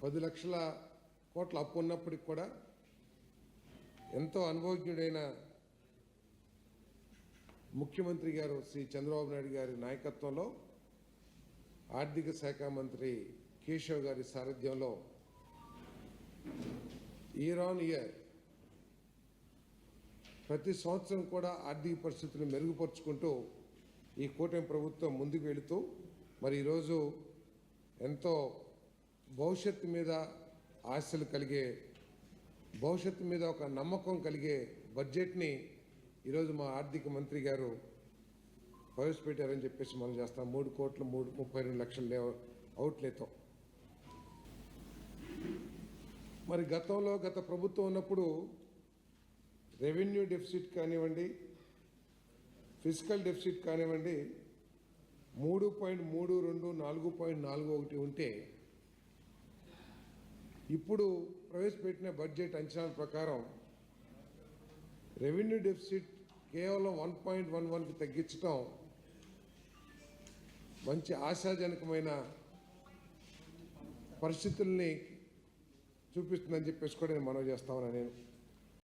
10 లక్షల కోట్ల అప్పు ఉన్నప్పటికి కూడా ఎంతో అనుభవజ్ఞుడైన ముఖ్యమంత్రి గారు శ్రీ చంద్రబాబు నాయుడు గారి నాయకత్వంలో ఆర్థిక శాఖ మంత్రి కేశవ్ గారి సారథ్యంలో ఇయర్ ఆన్ ఇయర్ ప్రతి సంవత్సరం కూడా ఆర్థిక పరిస్థితులను మెరుగుపరుచుకుంటూ ఈ కూటమి ప్రభుత్వం ముందుకు వెళుతూ మరి ఈరోజు ఎంతో భవిష్యత్తు మీద ఆశలు కలిగే, భవిష్యత్తు మీద ఒక నమ్మకం కలిగే బడ్జెట్ని ఈరోజు మా ఆర్థిక మంత్రి గారు ప్రవేశపెట్టారని చెప్పేసి మనం చేస్తాం. 3,32 లక్షల అవుట్లేతో. మరి గత ప్రభుత్వం ఉన్నప్పుడు రెవెన్యూ డెఫిసిట్ కానివ్వండి, ఫిజికల్ డెఫిసిట్ కానివ్వండి 3.32, 4.41 ఉంటే ఇప్పుడు ప్రవేశపెట్టిన బడ్జెట్ అంచనాల ప్రకారం రెవెన్యూ డెఫిసిట్ కేవలం 1.11కి తగ్గించడం మంచి ఆశాజనకమైన పరిస్థితుల్ని చూపిస్తుందని చెప్పేసి కూడా నేను మనవి చేస్తామని నేను